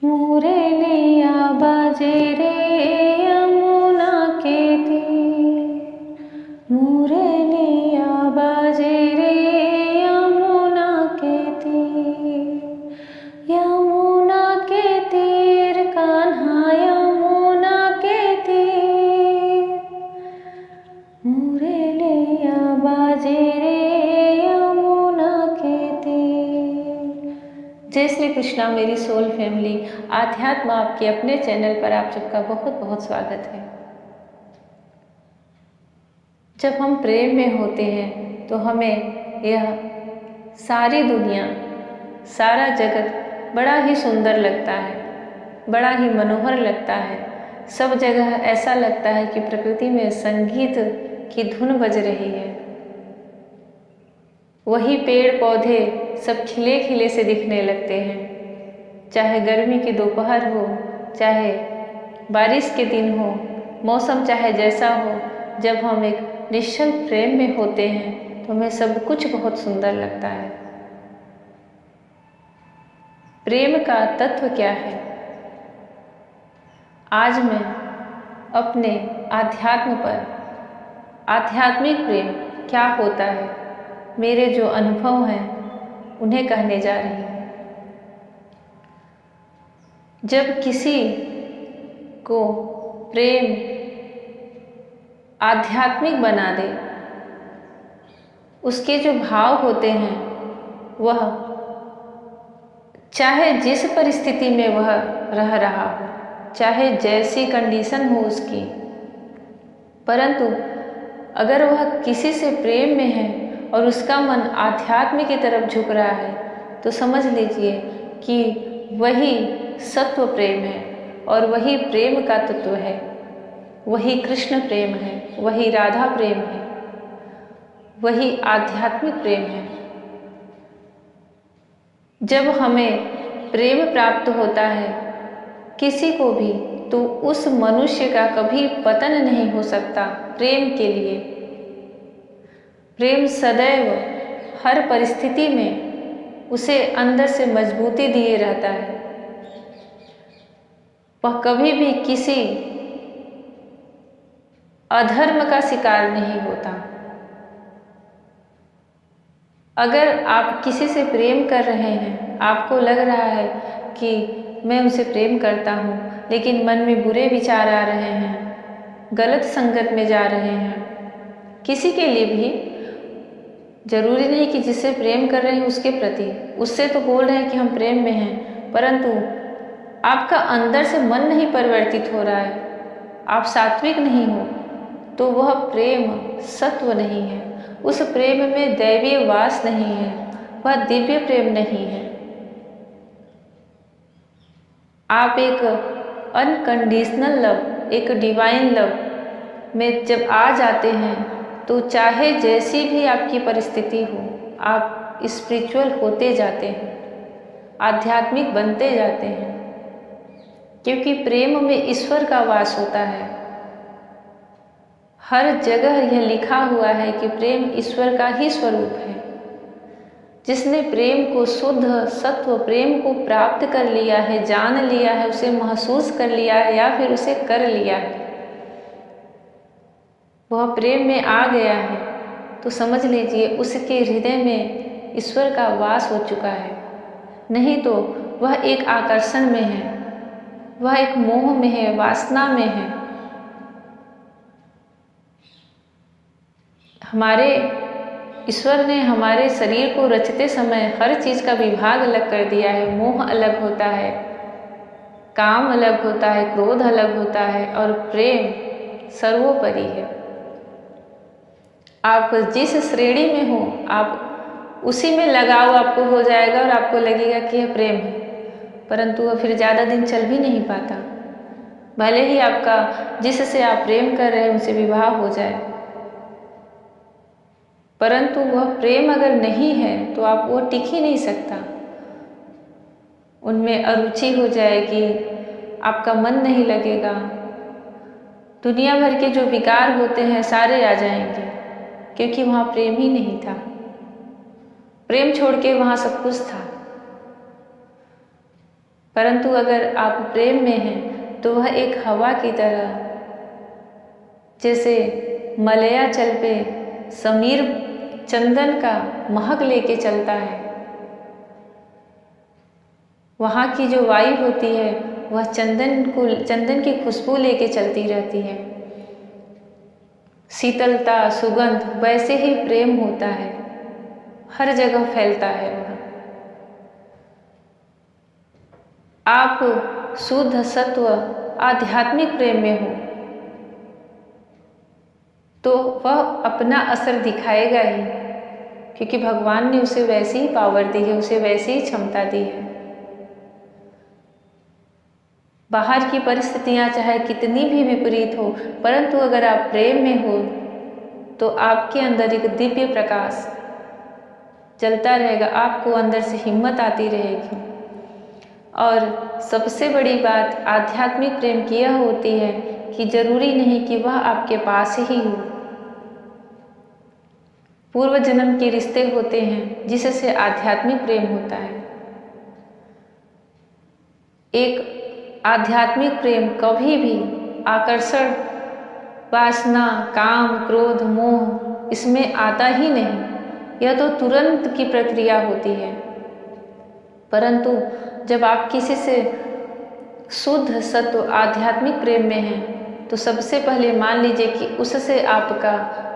मुरलिया बाजे रे यमुना के तीर, मुरलिया बाजे रे यमुना के तीर, यमुना के तीर कान्हा यमुना के तीर, मुरलिया बाजे रे यमुना के तीर। जय श्री कृष्णा मेरी सोल फैमिली, आध्यात्म आपके अपने चैनल पर आप सबका बहुत बहुत स्वागत है। जब हम प्रेम में होते हैं तो हमें यह सारी दुनिया, सारा जगत बड़ा ही सुंदर लगता है, बड़ा ही मनोहर लगता है। सब जगह ऐसा लगता है कि प्रकृति में संगीत की धुन बज रही है। वही पेड़ पौधे सब खिले खिले से दिखने लगते हैं। चाहे गर्मी की दोपहर हो, चाहे बारिश के दिन हो, मौसम चाहे जैसा हो, जब हम एक निश्चल प्रेम में होते हैं तो हमें सब कुछ बहुत सुंदर लगता है। प्रेम का तत्व क्या है? आज मैं अपने आध्यात्म पर, आध्यात्मिक प्रेम क्या होता है, मेरे जो अनुभव हैं उन्हें कहने जा रही हूँ। जब किसी को प्रेम आध्यात्मिक बना दे, उसके जो भाव होते हैं वह चाहे जिस परिस्थिति में वह रह रहा हो, चाहे जैसी कंडीशन हो उसकी, परंतु अगर वह किसी से प्रेम में है और उसका मन आध्यात्म की तरफ झुक रहा है तो समझ लीजिए कि वही सत्व प्रेम है और वही प्रेम का तत्व है, वही कृष्ण प्रेम है, वही राधा प्रेम है, वही आध्यात्मिक प्रेम है। जब हमें प्रेम प्राप्त होता है किसी को भी, तो उस मनुष्य का कभी पतन नहीं हो सकता। प्रेम के लिए प्रेम सदैव हर परिस्थिति में उसे अंदर से मजबूती दिए रहता है। वह कभी भी किसी अधर्म का शिकार नहीं होता। अगर आप किसी से प्रेम कर रहे हैं, आपको लग रहा है कि मैं उसे प्रेम करता हूँ, लेकिन मन में बुरे विचार आ रहे हैं, गलत संगत में जा रहे हैं, किसी के लिए भी, जरूरी नहीं कि जिससे प्रेम कर रहे हैं उसके प्रति, उससे तो बोल रहे हैं कि हम प्रेम में हैं, परंतु आपका अंदर से मन नहीं परिवर्तित हो रहा है, आप सात्विक नहीं हो, तो वह प्रेम सत्व नहीं है। उस प्रेम में दैवीय वास नहीं है, वह दिव्य प्रेम नहीं है। आप एक अनकंडीशनल लव, एक डिवाइन लव में जब आ जाते हैं तो चाहे जैसी भी आपकी परिस्थिति हो, आप स्पिरिचुअल होते जाते हैं, आध्यात्मिक बनते जाते हैं, क्योंकि प्रेम में ईश्वर का वास होता है। हर जगह यह लिखा हुआ है कि प्रेम ईश्वर का ही स्वरूप है। जिसने प्रेम को, शुद्ध सत्व प्रेम को प्राप्त कर लिया है, जान लिया है, उसे महसूस कर लिया है या फिर उसे कर लिया है, वह प्रेम में आ गया है, तो समझ लीजिए उसके हृदय में ईश्वर का वास हो चुका है। नहीं तो वह एक आकर्षण में है, वह एक मोह में है, वासना में है। हमारे ईश्वर ने हमारे शरीर को रचते समय हर चीज का विभाग अलग कर दिया है। मोह अलग होता है, काम अलग होता है, क्रोध अलग होता है और प्रेम सर्वोपरि है। आप जिस श्रेणी में हो, आप उसी में लगाव आपको हो जाएगा और आपको लगेगा कि यह प्रेम है, परंतु वह फिर ज़्यादा दिन चल भी नहीं पाता। भले ही आपका जिससे आप प्रेम कर रहे हैं उनसे विवाह हो जाए, परंतु वह प्रेम अगर नहीं है तो आप वो टिक ही नहीं सकता। उनमें अरुचि हो जाएगी, आपका मन नहीं लगेगा, दुनिया भर के जो विकार होते हैं सारे आ जाएंगे, क्योंकि वहाँ प्रेम ही नहीं था। प्रेम छोड़ के वहाँ सब कुछ था, परंतु अगर आप प्रेम में हैं तो वह एक हवा की तरह, जैसे मलयाचल पे समीर चंदन का महक लेके चलता है, वहाँ की जो वायु होती है वह चंदन की खुशबू लेके चलती रहती है, शीतलता सुगंध, वैसे ही प्रेम होता है, हर जगह फैलता है वह। आप शुद्ध सत्व आध्यात्मिक प्रेम में हो तो वह अपना असर दिखाएगा ही, क्योंकि भगवान ने उसे वैसी ही पावर दी है, उसे वैसी ही क्षमता दी है। बाहर की परिस्थितियां चाहे कितनी भी विपरीत हो, परंतु अगर आप प्रेम में हो तो आपके अंदर एक दिव्य प्रकाश जलता रहेगा, आपको अंदर से हिम्मत आती रहेगी। और सबसे बड़ी बात आध्यात्मिक प्रेम की यह होती है कि जरूरी नहीं कि वह आपके पास ही हो। पूर्व जन्म के रिश्ते होते हैं जिससे आध्यात्मिक प्रेम होता है। एक आध्यात्मिक प्रेम कभी भी आकर्षण, वासना, काम, क्रोध, मोह इसमें आता ही नहीं, यह तो तुरंत की प्रक्रिया होती है। परंतु जब आप किसी से शुद्ध सत्व आध्यात्मिक प्रेम में हैं तो सबसे पहले मान लीजिए कि उससे आपका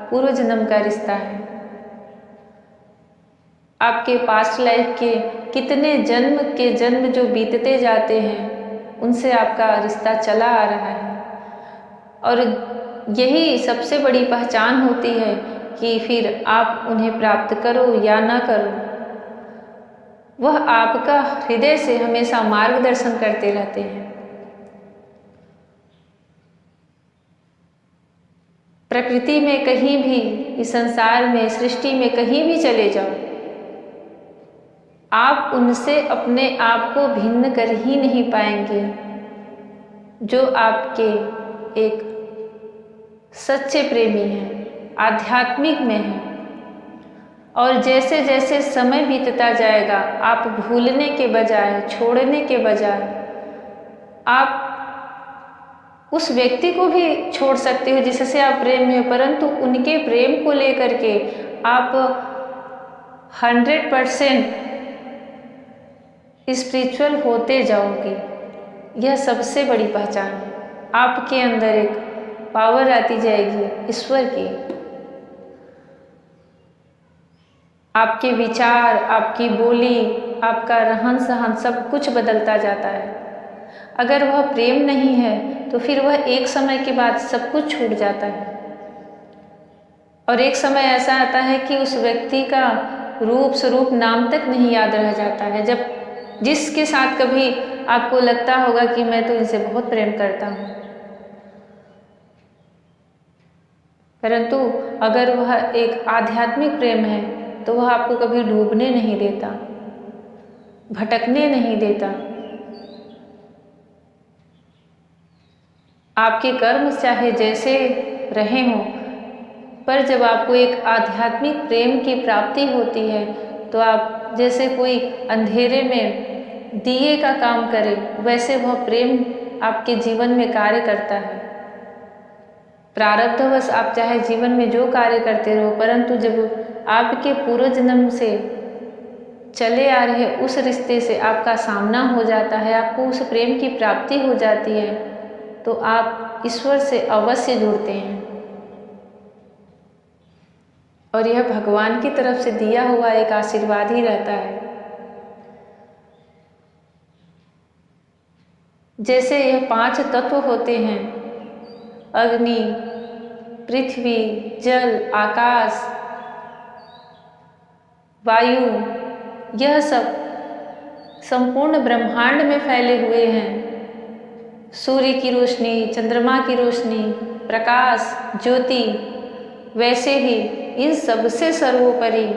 पूर्व जन्म का रिश्ता है। आपके पास्ट लाइफ के कितने जन्म जो बीतते जाते हैं उनसे आपका रिश्ता चला आ रहा है, और यही सबसे बड़ी पहचान होती है कि फिर आप उन्हें प्राप्त करो या ना करो, वह आपका हृदय से हमेशा मार्गदर्शन करते रहते हैं। प्रकृति में कहीं भी, इस संसार में, सृष्टि में कहीं भी चले जाओ, आप उनसे अपने आप को भिन्न कर ही नहीं पाएंगे जो आपके एक सच्चे प्रेमी हैं, आध्यात्मिक में हैं। और जैसे जैसे समय बीतता जाएगा, आप भूलने के बजाय, छोड़ने के बजाय, आप उस व्यक्ति को भी छोड़ सकते हो जिससे आप प्रेम में हो, परंतु उनके प्रेम को लेकर के आप 100% स्पिरिचुअल होते जाओगे। यह सबसे बड़ी पहचान है। आपके अंदर एक पावर आती जाएगी ईश्वर की। आपके विचार, आपकी बोली, आपका रहन सहन सब कुछ बदलता जाता है। अगर वह प्रेम नहीं है तो फिर वह एक समय के बाद सब कुछ छूट जाता है, और एक समय ऐसा आता है कि उस व्यक्ति का रूप स्वरूप नाम तक नहीं याद रह जाता है। जब जिसके साथ कभी आपको लगता होगा कि मैं तो इनसे बहुत प्रेम करता हूँ, परंतु अगर वह एक आध्यात्मिक प्रेम है तो वह आपको कभी डूबने नहीं देता, भटकने नहीं देता। आपके कर्म चाहे जैसे रहे हों, पर जब आपको एक आध्यात्मिक प्रेम की प्राप्ति होती है तो आप जैसे कोई अंधेरे में दिए का काम करे, वैसे वह प्रेम आपके जीवन में कार्य करता है। प्रारब्धवश आप चाहे जीवन में जो कार्य करते रहो, परंतु जब आपके पूर्व जन्म से चले आ रहे उस रिश्ते से आपका सामना हो जाता है, आपको उस प्रेम की प्राप्ति हो जाती है, तो आप ईश्वर से अवश्य जुड़ते हैं। और यह भगवान की तरफ से दिया हुआ एक आशीर्वाद ही रहता है। जैसे यह 5 तत्व होते हैं, अग्नि, पृथ्वी, जल, आकाश, वायु, यह सब संपूर्ण ब्रह्मांड में फैले हुए हैं। सूर्य की रोशनी, चंद्रमा की रोशनी, प्रकाश, ज्योति, वैसे ही इन सबसे सर्वोपरि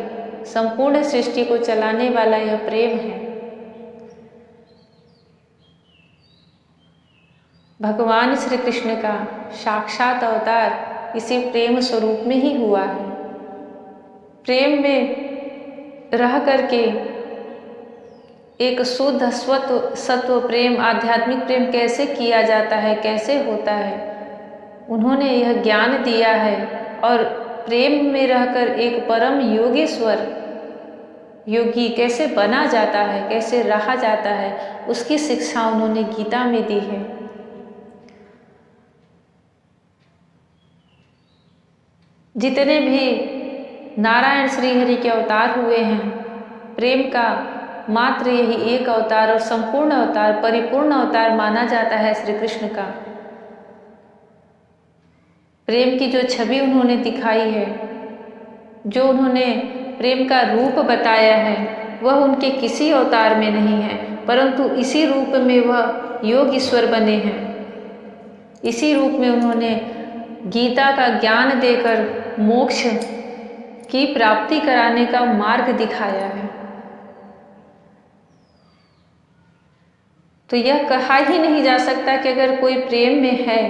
संपूर्ण सृष्टि को चलाने वाला यह प्रेम है। भगवान श्री कृष्ण का साक्षात अवतार इसी प्रेम स्वरूप में ही हुआ है। प्रेम में रह करके एक शुद्ध सत्व प्रेम, आध्यात्मिक प्रेम कैसे किया जाता है, कैसे होता है, उन्होंने यह ज्ञान दिया है। और प्रेम में रहकर एक परम योगेश्वर योगी कैसे बना जाता है, कैसे रहा जाता है, उसकी शिक्षा उन्होंने गीता में दी है। जितने भी नारायण श्री हरि के अवतार हुए हैं, प्रेम का मात्र यही एक अवतार और संपूर्ण अवतार, परिपूर्ण अवतार माना जाता है श्री कृष्ण का। प्रेम की जो छवि उन्होंने दिखाई है, जो उन्होंने प्रेम का रूप बताया है, वह उनके किसी अवतार में नहीं है, परंतु इसी रूप में वह योग ईश्वर बने हैं। इसी रूप में उन्होंने गीता का ज्ञान देकर मोक्ष की प्राप्ति कराने का मार्ग दिखाया है। तो यह कहा ही नहीं जा सकता कि अगर कोई प्रेम में है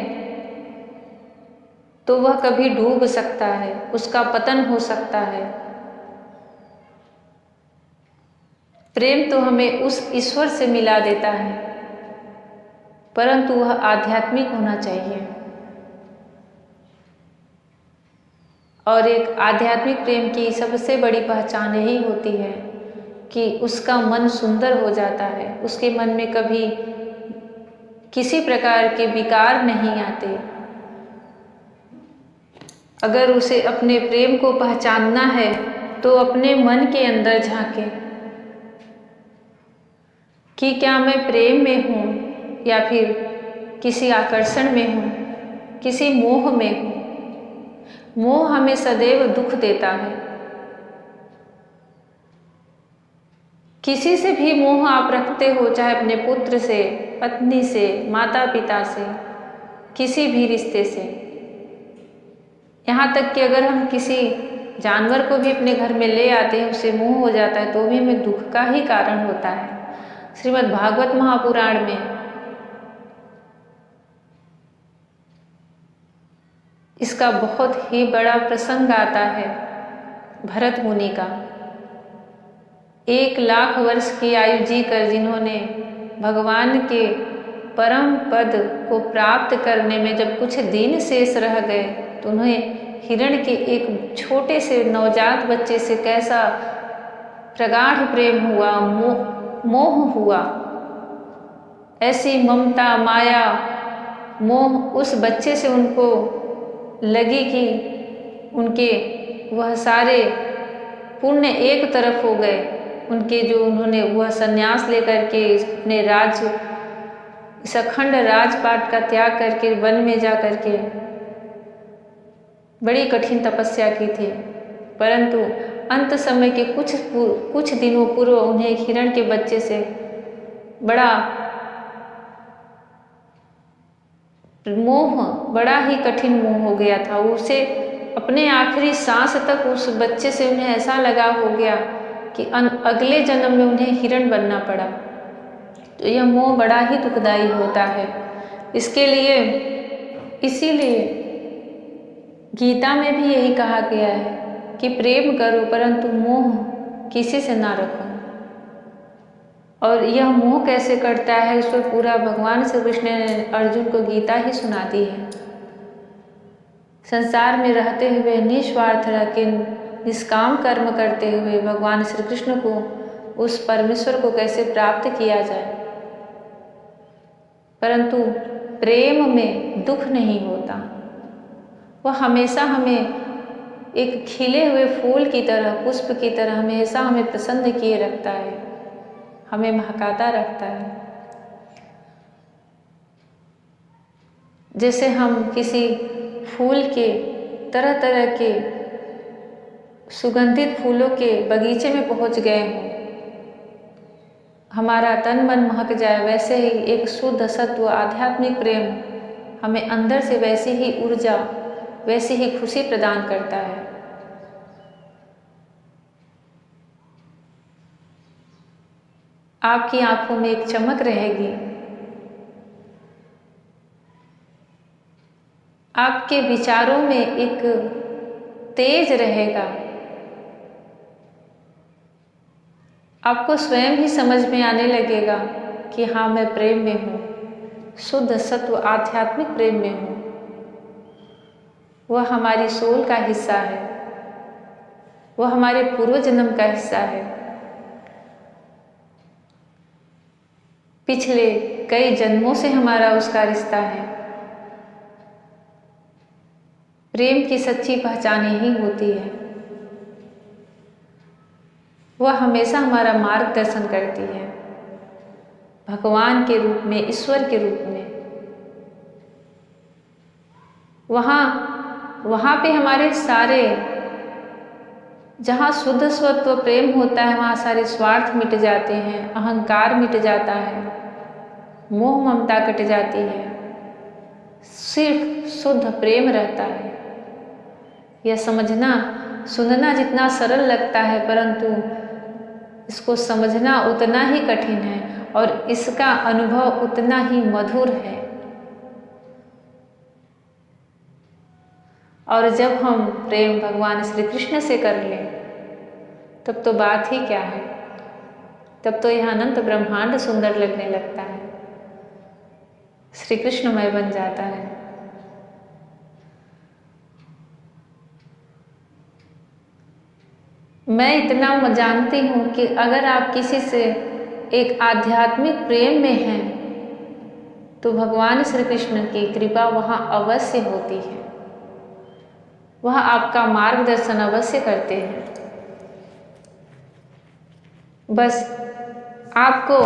तो वह कभी डूब सकता है, उसका पतन हो सकता है। प्रेम तो हमें उस ईश्वर से मिला देता है, परंतु वह आध्यात्मिक होना चाहिए। और एक आध्यात्मिक प्रेम की सबसे बड़ी पहचान यही होती है कि उसका मन सुंदर हो जाता है, उसके मन में कभी किसी प्रकार के विकार नहीं आते। अगर उसे अपने प्रेम को पहचानना है तो अपने मन के अंदर झांके कि क्या मैं प्रेम में हूँ या फिर किसी आकर्षण में हूँ, किसी मोह में हूँ। मोह हमें सदैव दुख देता है। किसी से भी मोह आप रखते हो, चाहे अपने पुत्र से, पत्नी से, माता पिता से, किसी भी रिश्ते से। यहाँ तक कि अगर हम किसी जानवर को भी अपने घर में ले आते हैं, उसे मोह हो जाता है, तो भी हमें दुख का ही कारण होता है। श्रीमद् भागवत महापुराण में इसका बहुत ही बड़ा प्रसंग आता है। भरत मुनि का 1,00,000 वर्ष की आयु जीकर जिन्होंने भगवान के परम पद को प्राप्त करने में जब कुछ दिन शेष रह गए तो उन्हें हिरण के एक छोटे से नवजात बच्चे से कैसा प्रगाढ़ प्रेम हुआ, मोह हुआ। ऐसी ममता, माया, मोह उस बच्चे से उनको लगी कि उनके वह सारे पुण्य एक तरफ हो गए। उनके जो उन्होंने वह संन्यास लेकर के अपने राज्य, इस अखंड राजपाट का त्याग करके वन में जा करके बड़ी कठिन तपस्या की थी, परंतु अंत समय के कुछ दिनों पूर्व उन्हें एक हिरण के बच्चे से बड़ा मोह, बड़ा ही कठिन मोह हो गया था। उसे अपने आखिरी सांस तक उस बच्चे से उन्हें ऐसा लगाव हो गया कि अगले जन्म में उन्हें हिरण बनना पड़ा। तो यह मोह बड़ा ही दुखदाई होता है। इसीलिए गीता में भी यही कहा गया है कि प्रेम करो परंतु मोह किसी से ना रखो। और यह मोह कैसे करता है, इस पर पूरा भगवान श्री कृष्ण ने अर्जुन को गीता ही सुना दी है। संसार में रहते हुए निस्वार्थ रह के निष्काम कर्म करते हुए भगवान श्री कृष्ण को, उस परमेश्वर को कैसे प्राप्त किया जाए। परंतु प्रेम में दुख नहीं होता, वह हमेशा हमें एक खिले हुए फूल की तरह, पुष्प की तरह हमेशा हमें प्रसन्न किए रखता है, हमें महकाता रखता है। जैसे हम किसी फूल के, तरह तरह के सुगंधित फूलों के बगीचे में पहुंच गए हों, हमारा तन मन महक जाए, वैसे ही एक शुद्ध सत्व आध्यात्मिक प्रेम हमें अंदर से वैसी ही ऊर्जा, वैसी ही खुशी प्रदान करता है। आपकी आंखों में एक चमक रहेगी, आपके विचारों में एक तेज रहेगा, आपको स्वयं ही समझ में आने लगेगा कि हाँ, मैं प्रेम में हूँ, शुद्ध सत्व आध्यात्मिक प्रेम में हूँ। वह हमारी सोल का हिस्सा है, वह हमारे पूर्व जन्म का हिस्सा है। पिछले कई जन्मों से हमारा उसका रिश्ता है। प्रेम की सच्ची पहचान यही होती है। वह हमेशा हमारा मार्गदर्शन करती है, भगवान के रूप में, ईश्वर के रूप में। वहाँ पे हमारे सारे, जहाँ शुद्ध स्वत्व प्रेम होता है, वहाँ सारे स्वार्थ मिट जाते हैं, अहंकार मिट जाता है, मोह ममता कट जाती है, सिर्फ शुद्ध प्रेम रहता है। यह समझना, सुनना जितना सरल लगता है, परंतु इसको समझना उतना ही कठिन है और इसका अनुभव उतना ही मधुर है। और जब हम प्रेम भगवान श्री कृष्ण से कर लें, तब तो बात ही क्या है। तब तो यह अनंत ब्रह्मांड सुंदर लगने लगता है, श्री कृष्णमय बन जाता है। मैं इतना जानती हूँ कि अगर आप किसी से एक आध्यात्मिक प्रेम में हैं, तो भगवान श्री कृष्ण की कृपा वहाँ अवश्य होती है, वह आपका मार्गदर्शन अवश्य करते हैं। बस आपको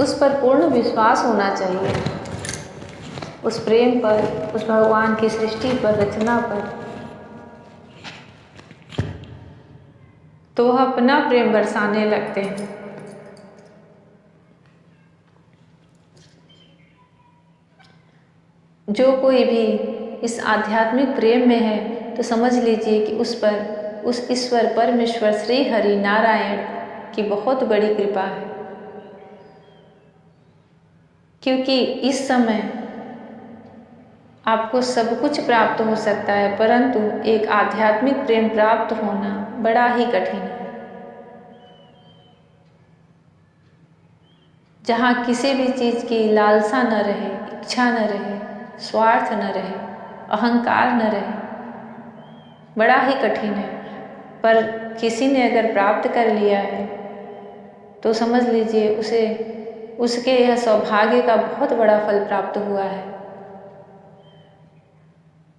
उस पर पूर्ण विश्वास होना चाहिए, उस प्रेम पर, उस भगवान की सृष्टि पर, रचना पर। तो वह अपना प्रेम बरसाने लगते हैं। जो कोई भी इस आध्यात्मिक प्रेम में है, तो समझ लीजिए कि उस पर, उस ईश्वर परमेश्वर श्री हरि नारायण की बहुत बड़ी कृपा है। क्योंकि इस समय आपको सब कुछ प्राप्त हो सकता है, परंतु एक आध्यात्मिक प्रेम प्राप्त होना बड़ा ही कठिन है। जहाँ किसी भी चीज़ की लालसा न रहे, इच्छा न रहे, स्वार्थ न रहे, अहंकार न रहे, बड़ा ही कठिन है। पर किसी ने अगर प्राप्त कर लिया है, तो समझ लीजिए उसे, उसके यह सौभाग्य का बहुत बड़ा फल प्राप्त हुआ है।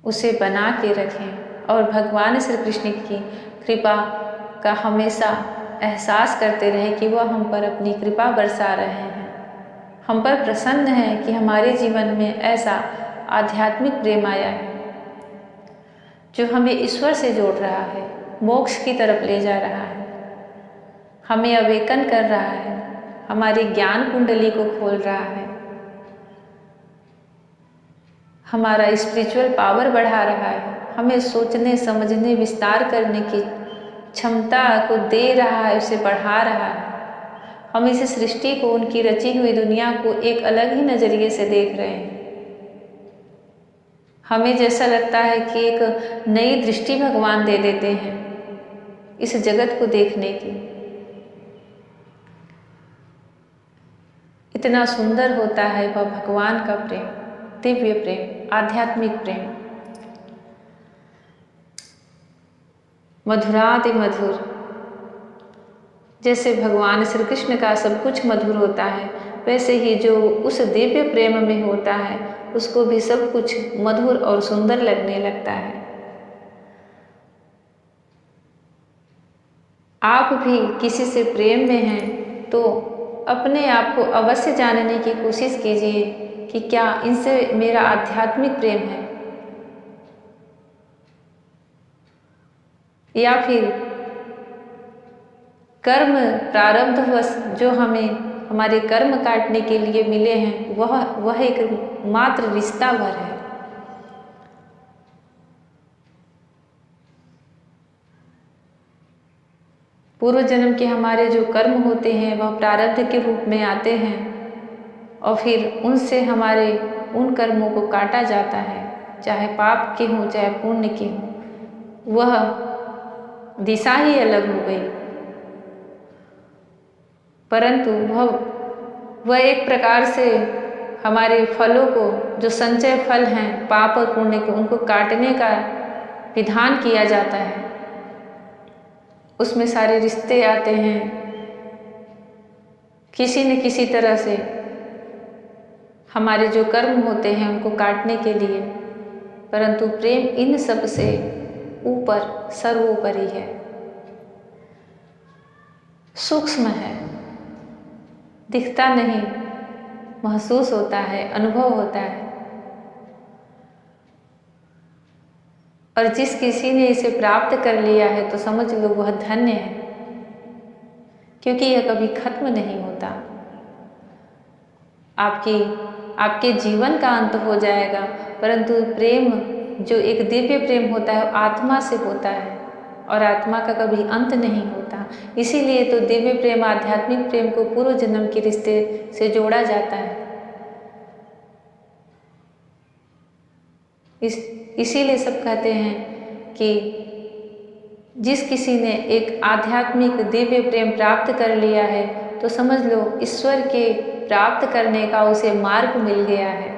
उसे बना के रखें और भगवान श्री कृष्ण की कृपा का हमेशा एहसास करते रहें कि वह हम पर अपनी कृपा बरसा रहे हैं, हम पर प्रसन्न हैं कि हमारे जीवन में ऐसा आध्यात्मिक प्रेम आया है जो हमें ईश्वर से जोड़ रहा है, मोक्ष की तरफ ले जा रहा है, हमें अवेकन कर रहा है, हमारी ज्ञान कुंडली को खोल रहा है, हमारा स्पिरिचुअल पावर बढ़ा रहा है, हमें सोचने, समझने, विस्तार करने की क्षमता को दे रहा है, उसे बढ़ा रहा है। हम इस सृष्टि को, उनकी रची हुई दुनिया को एक अलग ही नज़रिए से देख रहे हैं। हमें जैसा लगता है कि एक नई दृष्टि भगवान दे देते हैं इस जगत को देखने की। इतना सुंदर होता है वह भगवान का प्रेम, दिव्य प्रेम, आध्यात्मिक प्रेम, मधुराति मधुर। जैसे भगवान श्री कृष्ण का सब कुछ मधुर होता है, वैसे ही जो उस दिव्य प्रेम में होता है, उसको भी सब कुछ मधुर और सुंदर लगने लगता है। आप भी किसी से प्रेम में हैं तो अपने आप को अवश्य जानने की कोशिश कीजिए कि क्या इनसे मेरा आध्यात्मिक प्रेम है, या फिर कर्म प्रारब्धवश जो हमें हमारे कर्म काटने के लिए मिले हैं, वह एक मात्र रिश्ता भर है। पूर्व जन्म के हमारे जो कर्म होते हैं वह प्रारब्ध के रूप में आते हैं और फिर उनसे हमारे उन कर्मों को काटा जाता है, चाहे पाप के हों चाहे पुण्य के हों। वह दिशा ही अलग हो गई। परंतु वह एक प्रकार से हमारे फलों को, जो संचय फल हैं पाप और पुण्य के, उनको काटने का विधान किया जाता है। उसमें सारे रिश्ते आते हैं, किसी न किसी तरह से हमारे जो कर्म होते हैं उनको काटने के लिए। परंतु प्रेम इन सब से ऊपर, सर्वोपरि है, सूक्ष्म है, दिखता नहीं, महसूस होता है, अनुभव होता है। और जिस किसी ने इसे प्राप्त कर लिया है तो समझ लो वह धन्य है, क्योंकि यह कभी खत्म नहीं होता। आपके जीवन का अंत हो जाएगा, परंतु प्रेम जो एक दिव्य प्रेम होता है आत्मा से होता है और आत्मा का कभी अंत नहीं होता। इसीलिए तो दिव्य प्रेम, आध्यात्मिक प्रेम को पूर्व जन्म के रिश्ते से जोड़ा जाता है। इसीलिए सब कहते हैं कि जिस किसी ने एक आध्यात्मिक दिव्य प्रेम प्राप्त कर लिया है तो समझ लो ईश्वर के प्राप्त करने का उसे मार्ग मिल गया है।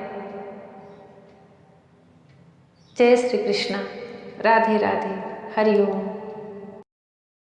जय श्री कृष्णा। राधे राधे। हरि ओम।